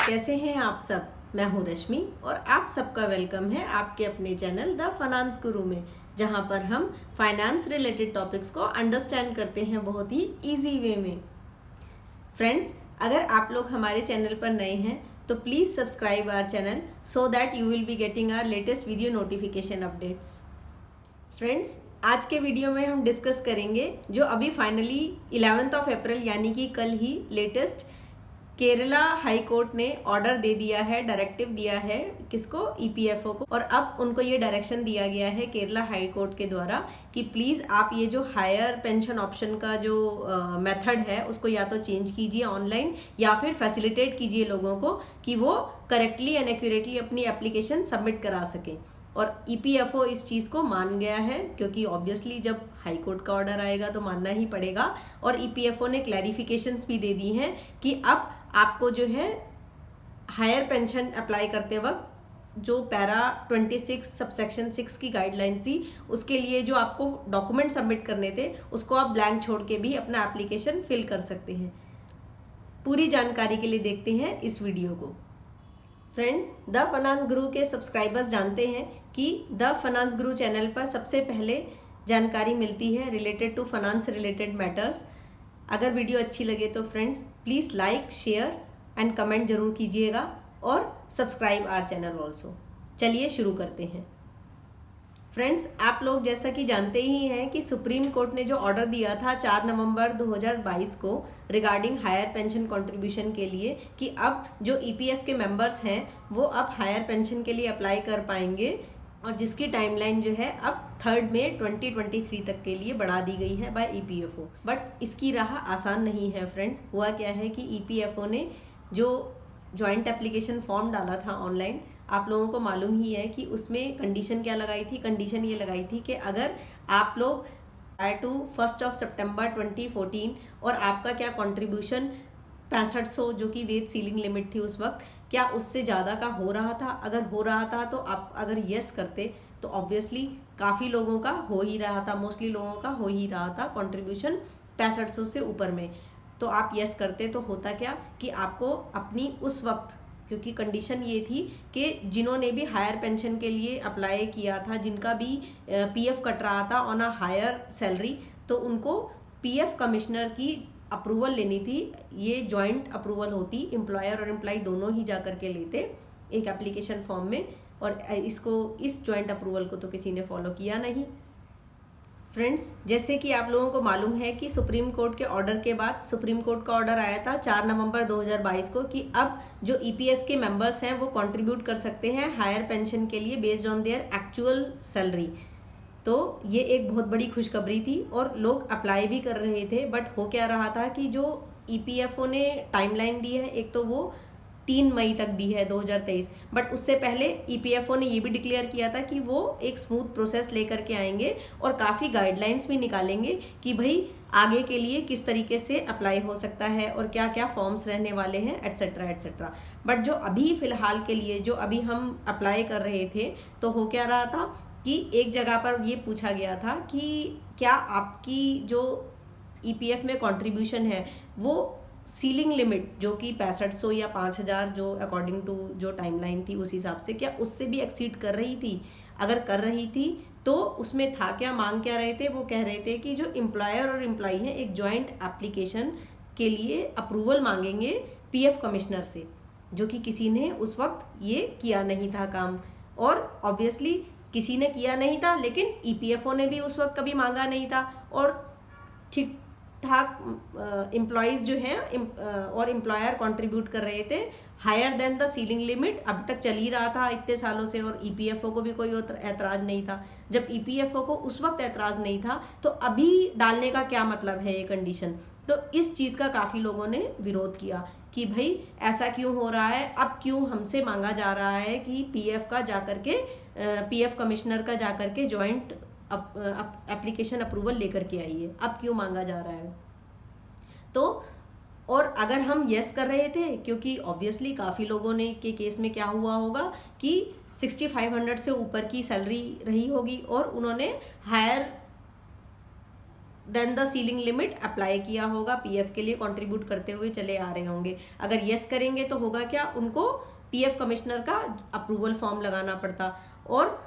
कैसे हैं आप सब। मैं हूं रश्मि और आप सबका वेलकम है आपके अपने चैनल द फाइनेंस गुरु में, जहां पर हम फाइनेंस रिलेटेड टॉपिक्स को अंडरस्टैंड करते हैं बहुत ही इजी वे में। फ्रेंड्स, अगर आप लोग हमारे चैनल पर नए हैं तो please subscribe our channel so that you will be getting our latest video notification updates. Friends, आज के वीडियो में हम डिस्कस करेंगे जो अभी फाइनली 11 अप्रैल यानी कि कल ही लेटेस्ट केरला हाई कोर्ट ने ऑर्डर दे दिया है, डायरेक्टिव दिया है किसको, ईपीएफओ को। और अब उनको ये डायरेक्शन दिया गया है केरला हाई कोर्ट के द्वारा कि प्लीज़ आप ये जो हायर पेंशन ऑप्शन का जो मेथड है उसको या तो चेंज कीजिए ऑनलाइन या फिर फैसिलिटेट कीजिए लोगों को कि वो करेक्टली एंड एक्यूरेटली अपनी एप्लीकेशन सबमिट करा सकें। और ईपीएफओ इस चीज़ को मान गया है क्योंकि ऑब्वियसली जब हाई कोर्ट का ऑर्डर आएगा तो मानना ही पड़ेगा। और ईपीएफओ ने क्लैरिफिकेशंस भी दे दी हैं कि अब आपको जो है हायर पेंशन अप्लाई करते वक्त जो पैरा 26 सबसेक्शन 6 की गाइडलाइंस थी उसके लिए जो आपको डॉक्यूमेंट सबमिट करने थे उसको आप ब्लैंक छोड़ के भी अपना एप्लीकेशन फिल कर सकते हैं। पूरी जानकारी के लिए देखते हैं इस वीडियो को। फ्रेंड्स, द फाइनेंस गुरु के सब्सक्राइबर्स जानते हैं कि द फाइनेंस गुरु चैनल पर सबसे पहले जानकारी मिलती है related to finance related matters. अगर वीडियो अच्छी लगे तो friends please like, share and comment जरूर कीजिएगा और सब्सक्राइब आवर चैनल ऑल्सो। चलिए शुरू करते हैं। फ्रेंड्स, आप लोग जैसा कि जानते ही हैं कि सुप्रीम कोर्ट ने जो ऑर्डर दिया था 4 नवंबर 2022 को रिगार्डिंग हायर पेंशन कंट्रीब्यूशन के लिए कि अब जो ईपीएफ के मेंबर्स हैं वो अब हायर पेंशन के लिए अप्लाई कर पाएंगे, और जिसकी टाइमलाइन जो है अब 3 मई 2023 तक के लिए बढ़ा दी गई है बाय ईपीएफओ। बट इसकी राह आसान नहीं है फ्रेंड्स। हुआ क्या है कि ईपीएफओ ने जो जॉइंट एप्लीकेशन फॉर्म डाला था ऑनलाइन, आप लोगों को मालूम ही है कि उसमें कंडीशन क्या लगाई थी। कंडीशन ये लगाई थी कि अगर आप लोग प्रायर टू 1 सितंबर 2014 और आपका क्या कंट्रीब्यूशन 6500 जो कि वेज सीलिंग लिमिट थी उस वक्त, क्या उससे ज़्यादा का हो रहा था। अगर हो रहा था तो आप अगर यस करते तो ऑब्वियसली काफ़ी लोगों का हो ही रहा था, मोस्टली लोगों का हो ही रहा था कंट्रीब्यूशन 6500 से ऊपर में। तो आप यस करते तो होता क्या कि आपको अपनी उस वक्त, क्योंकि कंडीशन ये थी कि जिन्होंने भी हायर पेंशन के लिए अप्लाई किया था, जिनका भी पीएफ कट रहा था ऑन अ हायर सैलरी, तो उनको पीएफ कमिश्नर की अप्रूवल लेनी थी। ये जॉइंट अप्रूवल होती, एम्प्लॉयर और एम्प्लॉय दोनों ही जा कर के लेते एक एप्लीकेशन फॉर्म में। और इस जॉइंट अप्रूवल को तो किसी ने फॉलो किया नहीं। फ्रेंड्स, जैसे कि आप लोगों को मालूम है कि सुप्रीम कोर्ट के ऑर्डर के बाद सुप्रीम कोर्ट का ऑर्डर आया था 4 नवंबर 2022 को कि अब जो ईपीएफ के मेंबर्स हैं वो कंट्रीब्यूट कर सकते हैं हायर पेंशन के लिए based on their actual salary. तो ये एक बहुत बड़ी खुशखबरी थी और लोग अप्लाई भी कर रहे थे। बट हो क्या रहा था कि जो ईपीएफओ ने टाइमलाइन दी है, एक तो वो 3 मई तक दी है 2023, बट उससे पहले ईपीएफओ ने ये भी डिक्लेयर किया था कि वो एक स्मूथ प्रोसेस लेकर के आएंगे और काफ़ी गाइडलाइंस भी निकालेंगे कि भाई आगे के लिए किस तरीके से अप्लाई हो सकता है और क्या क्या फॉर्म्स रहने वाले हैं, एट्सेट्रा एट्सेट्रा। बट जो अभी फ़िलहाल के लिए जो अभी हम अप्लाई कर रहे थे, तो हो क्या रहा था कि एक जगह पर ये पूछा गया था कि क्या आपकी जो ईपीएफ में कंट्रीब्यूशन है वो सीलिंग लिमिट जो कि 6500 या 5000 जो अकॉर्डिंग टू जो टाइमलाइन थी उस हिसाब से, क्या उससे भी एक्सीड कर रही थी। अगर कर रही थी तो उसमें था क्या, मांग क्या रहे थे, वो कह रहे थे कि जो एम्प्लॉयर और एम्प्लॉई हैं एक जॉइंट एप्लीकेशन के लिए अप्रूवल मांगेंगे पीएफ कमिश्नर से, जो कि किसी ने उस वक्त ये किया नहीं था काम। और ऑब्वियसली किसी ने किया नहीं था, लेकिन ईपीएफओ ने भी उस वक्त कभी मांगा नहीं था। और ठीक ठाक एम्प्लॉयज़ जो हैं और एम्प्लॉयर कंट्रीब्यूट कर रहे थे higher than the ceiling limit. अब तक चल ही रहा था इतने सालों से और ईपीएफओ को भी कोई ऐतराज़ नहीं था। जब ईपीएफओ को उस वक्त ऐतराज़ नहीं था तो अभी डालने का क्या मतलब है ये कंडीशन। तो इस चीज़ का काफ़ी लोगों ने विरोध किया कि भाई ऐसा क्यों हो रहा है, अब क्यों हमसे मांगा जा रहा है कि पीएफ का जाकर के पीएफ कमिश्नर का जाकर के जॉइंट एप्लीकेशन अप्रूवल लेकर के आइए, अब क्यों मांगा जा रहा है। तो और अगर हम यस कर रहे थे, क्योंकि ऑब्वियसली काफ़ी लोगों ने के केस में क्या हुआ होगा कि 6500 से ऊपर की सैलरी रही होगी और उन्होंने higher than the ceiling limit apply किया होगा, पीएफ के लिए कंट्रीब्यूट करते हुए चले आ रहे होंगे। अगर यस करेंगे तो होगा क्या, उनको पीएफ कमिश्नर का अप्रूवल फॉर्म लगाना पड़ता, और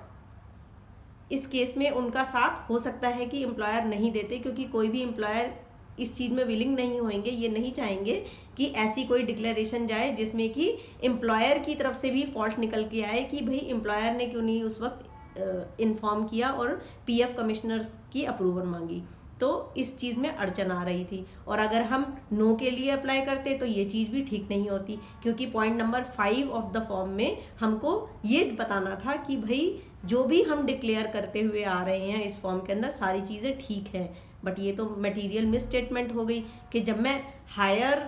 इस केस में उनका साथ हो सकता है कि एम्प्लॉयर नहीं देते, क्योंकि कोई भी एम्प्लॉयर इस चीज़ में विलिंग नहीं होंगे, ये नहीं चाहेंगे कि ऐसी कोई डिक्लेरेशन जाए जिसमें कि एम्प्लॉयर की तरफ से भी फॉल्ट निकल के आए कि भाई एम्प्लॉयर ने क्यों नहीं उस वक्त इन्फॉर्म किया और पीएफ कमिश्नर्स की अप्रूवल मांगी। तो इस चीज़ में अड़चन आ रही थी। और अगर हम नो के लिए अप्लाई करते तो ये चीज़ भी ठीक नहीं होती, क्योंकि point number 5 of the form में हमको ये बताना था कि भाई जो भी हम डिक्लेयर करते हुए आ रहे हैं इस फॉर्म के अंदर सारी चीज़ें ठीक हैं। बट ये तो मटेरियल मिस स्टेटमेंट हो गई कि जब मैं higher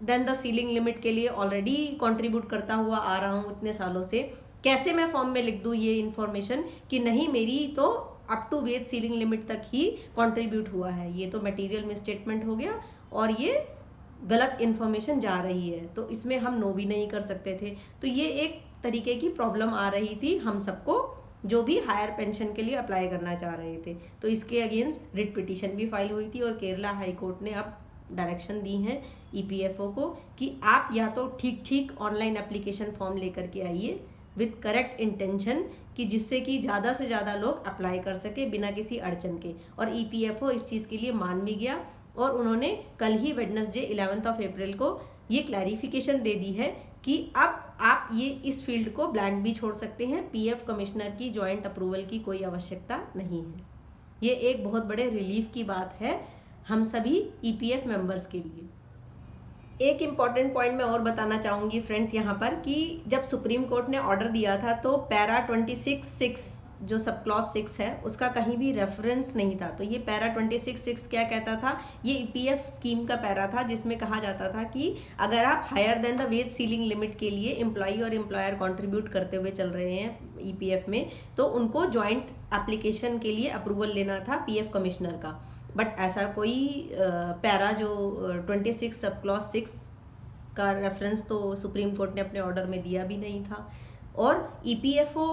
than the ceiling limit के लिए ऑलरेडी कंट्रीब्यूट करता हुआ आ रहा हूँ इतने सालों से, कैसे मैं फॉर्म में लिख दूँ ये इन्फॉर्मेशन कि नहीं मेरी तो up to wage ceiling limit तक ही कंट्रीब्यूट हुआ है। ये तो मटेरियल मिस स्टेटमेंट हो गया और ये गलत इन्फॉर्मेशन जा रही है, तो इसमें हम नो भी नहीं कर सकते थे। तो ये एक तरीके की प्रॉब्लम आ रही थी हम सबको जो भी हायर पेंशन के लिए अप्लाई करना चाह रहे थे। तो इसके अगेंस्ट रिट पिटीशन भी फाइल हुई थी और केरला हाई कोर्ट ने अब डायरेक्शन दी हैं ईपीएफओ को कि आप या तो ठीक ऑनलाइन एप्लीकेशन फॉर्म लेकर के आइए विद करेक्ट इंटेंशन, कि जिससे कि ज़्यादा से ज़्यादा लोग अप्लाई कर सके बिना किसी अड़चन के। और ईपीएफओ इस चीज़ के लिए मान भी गया और उन्होंने कल ही वेडनेसडे 11 अप्रैल को ये क्लैरिफिकेशन दे दी है कि अब आप ये इस फील्ड को ब्लैंक भी छोड़ सकते हैं, पीएफ कमिश्नर की जॉइंट अप्रूवल की कोई आवश्यकता नहीं है। ये एक बहुत बड़े रिलीफ की बात है हम सभी ईपीएफ मेंबर्स के लिए। एक इम्पॉर्टेंट पॉइंट मैं और बताना चाहूँगी फ्रेंड्स यहाँ पर कि जब सुप्रीम कोर्ट ने ऑर्डर दिया था तो पैरा 26(6) जो सब क्लॉज 6 है उसका कहीं भी रेफरेंस नहीं था। तो ये पैरा 26(6) क्या कहता था, ये ईपीएफ स्कीम का पैरा था जिसमें कहा जाता था कि अगर आप higher than the wage ceiling limit के लिए एम्प्लॉई और एम्प्लॉयर कंट्रीब्यूट करते हुए चल रहे हैं ईपीएफ में, तो उनको जॉइंट एप्लीकेशन के लिए अप्रूवल लेना था पीएफ कमिश्नर का। बट ऐसा कोई पैरा जो 26 सब क्लॉज 6 का रेफरेंस तो सुप्रीम कोर्ट ने अपने ऑर्डर में दिया भी नहीं था। और ईपीएफओ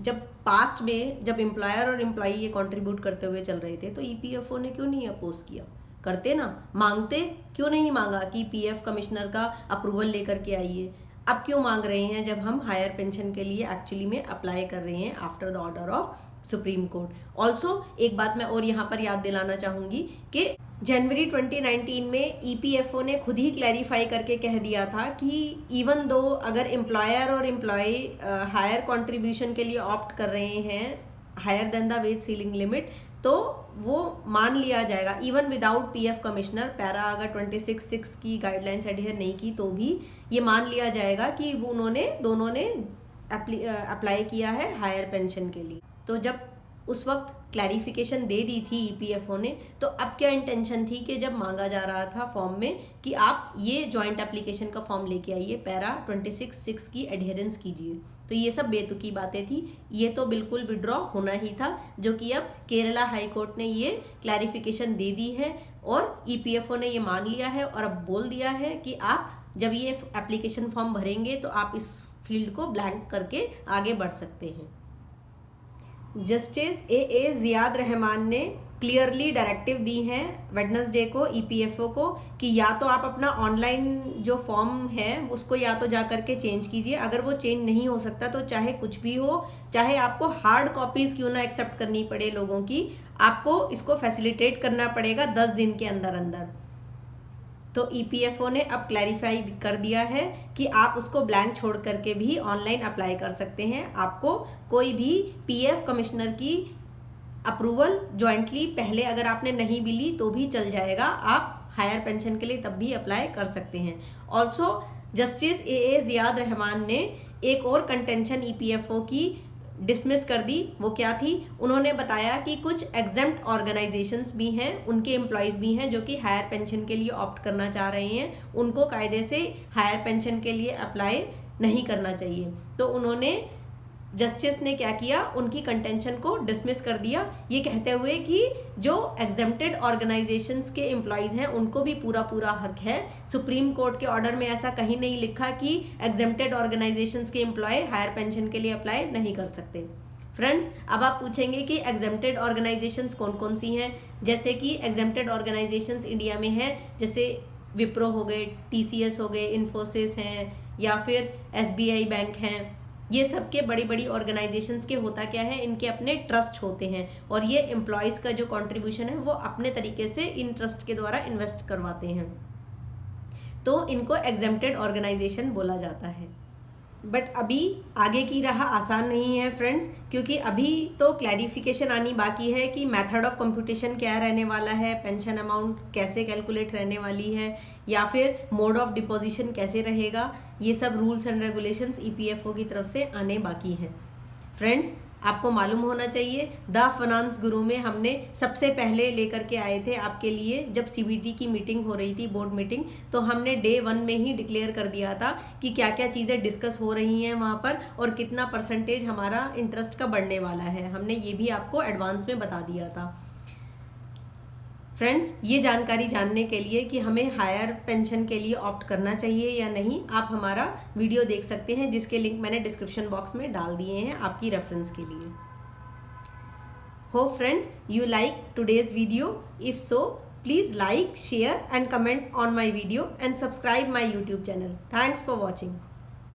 जब पास्ट में जब एम्प्लॉयर और एम्प्लॉई ये कंट्रीब्यूट करते हुए चल रहे थे तो ईपीएफओ ने क्यों नहीं अपोज किया, करते ना, मांगते, क्यों नहीं मांगा कि पीएफ कमिश्नर का अप्रूवल लेकर के आइए। अब क्यों मांग रहे हैं जब हम हायर पेंशन के लिए एक्चुअली में अप्लाई कर रहे हैं after the order of supreme court. Also एक बात मैं और यहाँ पर याद दिलाना चाहूँगी कि जनवरी 2019 में ईपीएफओ ने खुद ही क्लैरिफाई करके कह दिया था कि इवन दो अगर एम्प्लॉयर और एम्प्लॉय हायर कंट्रीब्यूशन के लिए ऑप्ट कर रहे हैं higher than the wage ceiling limit, तो वो मान लिया जाएगा even without PF commissioner. Para अगर 26(6) की गाइडलाइंस एडहेयर नहीं की तो भी ये मान लिया जाएगा कि वो दोनों ने अप्लाई किया है हायर पेंशन के लिए। तो जब उस वक्त क्लैरिफिकेशन दे दी थी ईपीएफओ ने, तो अब क्या इंटेंशन थी कि जब मांगा जा रहा था फॉर्म में कि आप ये जॉइंट एप्लीकेशन का फॉर्म लेके आइए, पैरा 26(6) की एडहेरेंस कीजिए, तो ये सब बेतुकी बातें थी। ये तो बिल्कुल विड्रॉ होना ही था, जो कि अब केरला हाई कोर्ट ने ये क्लैरिफिकेशन दे दी है और ईपीएफओ ने ये मान लिया है और अब बोल दिया है कि आप जब ये एप्लीकेशन फॉर्म भरेंगे तो आप इस फील्ड को ब्लैंक करके आगे बढ़ सकते हैं। जस्टिस ए जियाद रहमान ने क्लियरली डायरेक्टिव दी हैं वेडनेसडे को ईपीएफओ को कि या तो आप अपना ऑनलाइन जो फॉर्म है उसको या तो जा करके चेंज कीजिए, अगर वो चेंज नहीं हो सकता तो चाहे कुछ भी हो, चाहे आपको हार्ड कॉपीज़ क्यों ना एक्सेप्ट करनी पड़े लोगों की, आपको इसको फैसिलिटेट करना पड़ेगा 10 दिन के अंदर अंदर। तो ईपीएफओ ने अब क्लैरिफाई कर दिया है कि आप उसको ब्लैंक छोड़ करके भी ऑनलाइन अप्लाई कर सकते हैं। आपको कोई भी पीएफ कमिश्नर की अप्रूवल जॉइंटली पहले अगर आपने नहीं भी ली तो भी चल जाएगा, आप हायर पेंशन के लिए तब भी अप्लाई कर सकते हैं। Also justice A Ziyad Rahman ने एक और कंटेंशन ईपीएफओ की डिसमिस कर दी। वो क्या थी, उन्होंने बताया कि कुछ एग्जेम्प्ट ऑर्गेनाइजेशंस भी हैं, उनके एम्प्लॉयज़ भी हैं जो कि हायर पेंशन के लिए ऑप्ट करना चाह रहे हैं, उनको कायदे से हायर पेंशन के लिए अप्लाई नहीं करना चाहिए। तो उन्होंने जस्टिस ने क्या किया, उनकी कंटेंशन को डिसमिस कर दिया, ये कहते हुए कि जो एग्जेम्प्टेड ऑर्गेनाइजेशंस के एम्प्लॉयज़ हैं उनको भी पूरा हक है। सुप्रीम कोर्ट के ऑर्डर में ऐसा कहीं नहीं लिखा कि एग्जेम्प्टेड ऑर्गेनाइजेशंस के एम्प्लॉय हायर पेंशन के लिए अप्लाई नहीं कर सकते। फ्रेंड्स, अब आप पूछेंगे कि एग्जेम्प्टेड ऑर्गेनाइजेशंस कौन कौन सी हैं। जैसे कि एग्जेम्प्टेड ऑर्गेनाइजेशंस इंडिया में हैं, जैसे विप्रो हो गए, TCS हो गए, इन्फोसिस हैं, या फिर SBI बैंक हैं। ये सब के बड़ी बड़ी ऑर्गेनाइजेशंस के होता क्या है, इनके अपने ट्रस्ट होते हैं और ये एम्प्लॉयज़ का जो कंट्रीब्यूशन है वो अपने तरीके से इन ट्रस्ट के द्वारा इन्वेस्ट करवाते हैं, तो इनको एग्जेम्प्टेड ऑर्गेनाइजेशन बोला जाता है। बट अभी आगे की राह आसान नहीं है फ्रेंड्स, क्योंकि अभी तो क्लैरिफिकेशन आनी बाकी है कि मेथड ऑफ कंप्यूटेशन क्या रहने वाला है, पेंशन अमाउंट कैसे कैलकुलेट रहने वाली है, या फिर मोड ऑफ डिपॉजिशन कैसे रहेगा। ये सब रूल्स एंड रेगुलेशंस EPFO की तरफ से आने बाकी हैं। फ्रेंड्स, आपको मालूम होना चाहिए द फाइनेंस गुरु में हमने सबसे पहले लेकर के आए थे आपके लिए, जब CBT की मीटिंग हो रही थी, बोर्ड मीटिंग, तो हमने डे 1 में ही डिक्लेयर कर दिया था कि क्या क्या चीज़ें डिस्कस हो रही हैं वहाँ पर और कितना परसेंटेज हमारा इंटरेस्ट का बढ़ने वाला है। हमने ये भी आपको एडवांस में बता दिया था। फ्रेंड्स, ये जानकारी जानने के लिए कि हमें हायर पेंशन के लिए ऑप्ट करना चाहिए या नहीं, आप हमारा वीडियो देख सकते हैं, जिसके लिंक मैंने डिस्क्रिप्शन बॉक्स में डाल दिए हैं आपकी रेफरेंस के लिए। Hope friends you like today's video. If so, please like, share and comment on my video and subscribe my YouTube channel. Thanks for watching.